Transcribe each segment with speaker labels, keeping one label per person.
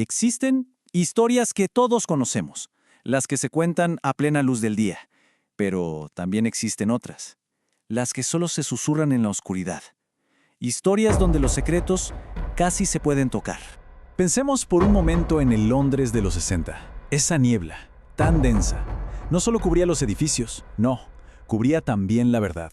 Speaker 1: Existen historias que todos conocemos, las que se cuentan a plena luz del día, pero también existen otras, las que solo se susurran en la oscuridad. Historias donde los secretos casi se pueden tocar.
Speaker 2: Pensemos por un momento en el Londres de los 60. Esa niebla, tan densa, no solo cubría los edificios, no, cubría también la verdad.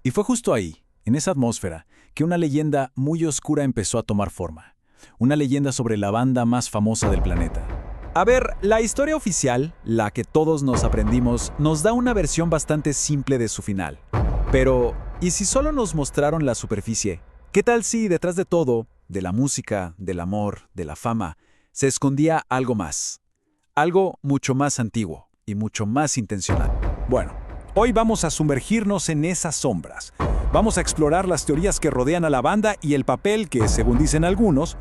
Speaker 2: Y fue justo ahí, en esa atmósfera, que una leyenda muy oscura empezó a tomar forma. Una leyenda sobre la banda más famosa del planeta.
Speaker 3: A ver, la historia oficial, la que todos nos aprendimos, nos da una versión bastante simple de su final. Pero, ¿y si solo nos mostraron la superficie? ¿Qué tal si detrás de todo, de la música, del amor, de la fama, se escondía algo más? Algo mucho más antiguo y mucho más intencional.
Speaker 4: Bueno, hoy vamos a sumergirnos en esas sombras. Vamos a explorar las teorías que rodean a la banda y el papel que, según dicen algunos,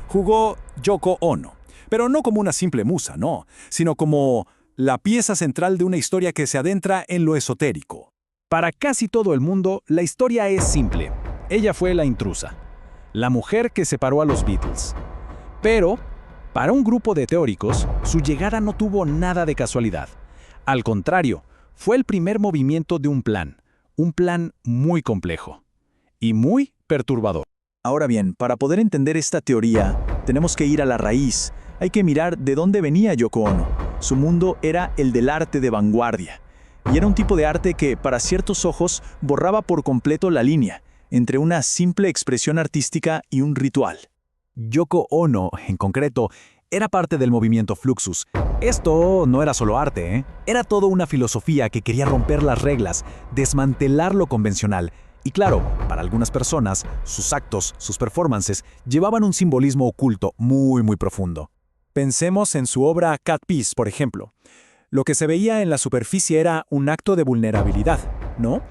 Speaker 4: jugó Yoko Ono. Pero no como una simple musa, no, sino como la pieza central de una historia que se adentra en lo esotérico. Para casi todo el mundo, la historia es simple. Ella fue la intrusa, la mujer que separó a los Beatles. Pero, para un grupo de teóricos, su llegada no tuvo nada de casualidad. Al contrario, fue el primer movimiento de un plan muy complejo y muy perturbador.
Speaker 1: Ahora bien, para poder entender esta teoría, tenemos que ir a la raíz. Hay que mirar de dónde venía Yoko Ono. Su mundo era el del arte de vanguardia. Y era un tipo de arte que, para ciertos ojos, borraba por completo la línea entre una simple expresión artística y un ritual.
Speaker 3: Yoko Ono, en concreto, era parte del movimiento Fluxus. Esto no era solo arte, ¿eh? Era toda una filosofía que quería romper las reglas, desmantelar lo convencional. Y claro, para algunas personas, sus actos, sus performances, llevaban un simbolismo oculto muy profundo.
Speaker 4: Pensemos en su obra Cat Piece, por ejemplo. Lo que se veía en la superficie era un acto de vulnerabilidad, ¿no?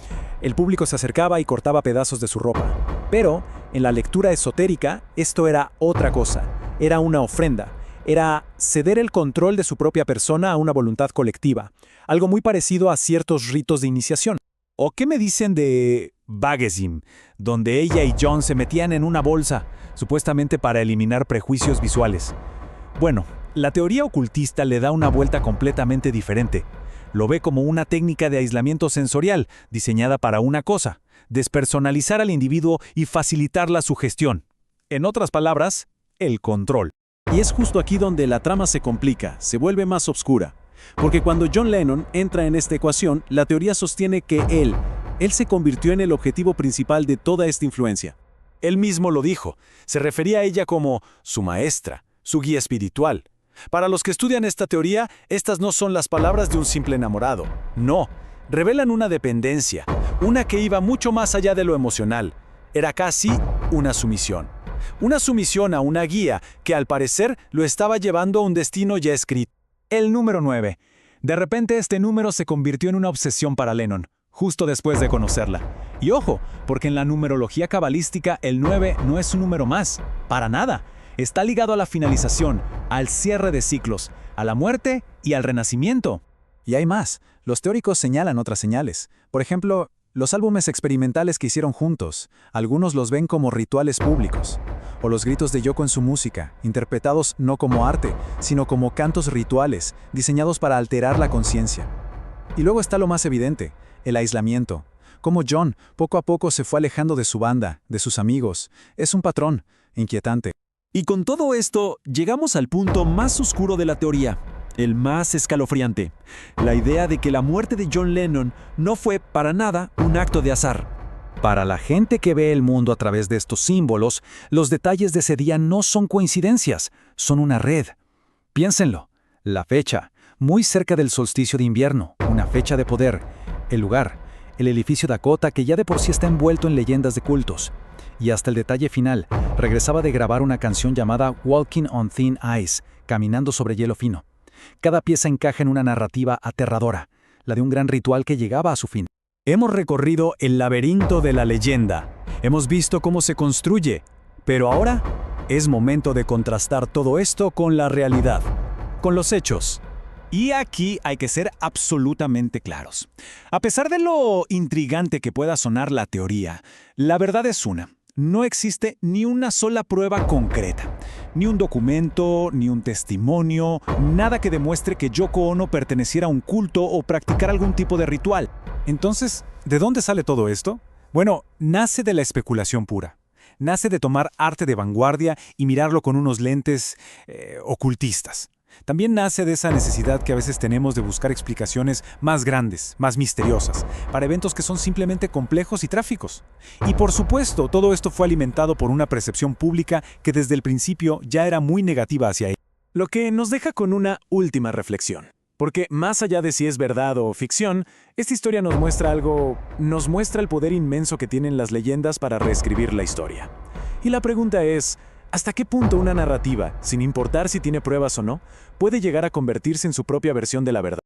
Speaker 4: El público se acercaba y cortaba pedazos de su ropa. Pero, en la lectura esotérica, esto era otra cosa. Era una ofrenda. Era ceder el control de su propia persona a una voluntad colectiva. Algo muy parecido a ciertos ritos de iniciación. ¿O qué me dicen de Vagesim, donde ella y John se metían en una bolsa, supuestamente para eliminar prejuicios visuales? Bueno, la teoría ocultista le da una vuelta completamente diferente. Lo ve como una técnica de aislamiento sensorial, diseñada para una cosa: despersonalizar al individuo y facilitar la sugestión. En otras palabras, el control.
Speaker 2: Y es justo aquí donde la trama se complica, se vuelve más oscura. Porque cuando John Lennon entra en esta ecuación, la teoría sostiene que él se convirtió en el objetivo principal de toda esta influencia.
Speaker 4: Él mismo lo dijo, se refería a ella como su maestra, su guía espiritual. Para los que estudian esta teoría, estas no son las palabras de un simple enamorado. No, revelan una dependencia, una que iba mucho más allá de lo emocional. Era casi una sumisión. Una sumisión a una guía que al parecer lo estaba llevando a un destino ya escrito. El número 9. De repente este número se convirtió en una obsesión para Lennon, justo después de conocerla. Y ojo, porque en la numerología cabalística el 9 no es un número más, para nada. Está ligado a la finalización, al cierre de ciclos, a la muerte y al renacimiento.
Speaker 3: Y hay más. Los teóricos señalan otras señales. Por ejemplo, los álbumes experimentales que hicieron juntos. Algunos los ven como rituales públicos. O los gritos de Yoko en su música, interpretados no como arte, sino como cantos rituales, diseñados para alterar la conciencia. Y luego está lo más evidente, el aislamiento. Como John, poco a poco se fue alejando de su banda, de sus amigos. Es un patrón inquietante.
Speaker 5: Y con todo esto, llegamos al punto más oscuro de la teoría, el más escalofriante. La idea de que la muerte de John Lennon no fue para nada un acto de azar.
Speaker 3: Para la gente que ve el mundo a través de estos símbolos, los detalles de ese día no son coincidencias, son una red. Piénsenlo. La fecha, muy cerca del solsticio de invierno, una fecha de poder. El lugar, el edificio Dakota que ya de por sí está envuelto en leyendas de cultos. Y hasta el detalle final, regresaba de grabar una canción llamada Walking on Thin Ice, caminando sobre hielo fino. Cada pieza encaja en una narrativa aterradora, la de un gran ritual que llegaba a su fin.
Speaker 4: Hemos recorrido el laberinto de la leyenda. Hemos visto cómo se construye. Pero ahora es momento de contrastar todo esto con la realidad, con los hechos. Y aquí hay que ser absolutamente claros. A pesar de lo intrigante que pueda sonar la teoría, la verdad es una. No existe ni una sola prueba concreta.
Speaker 2: Ni un documento, ni un testimonio, nada que demuestre que Yoko Ono perteneciera a un culto o practicara algún tipo de ritual.
Speaker 4: Entonces, ¿de dónde sale todo esto? Bueno, nace de la especulación pura. Nace de tomar arte de vanguardia y mirarlo con unos lentes ocultistas. También nace de esa necesidad que a veces tenemos de buscar explicaciones más grandes, más misteriosas, para eventos que son simplemente complejos y trágicos. Y por supuesto, todo esto fue alimentado por una percepción pública que desde el principio ya era muy negativa hacia él.
Speaker 1: Lo que nos deja con una última reflexión. Porque más allá de si es verdad o ficción, esta historia nos muestra algo, nos muestra el poder inmenso que tienen las leyendas para reescribir la historia. Y la pregunta es, ¿hasta qué punto una narrativa, sin importar si tiene pruebas o no, puede llegar a convertirse en su propia versión de la verdad?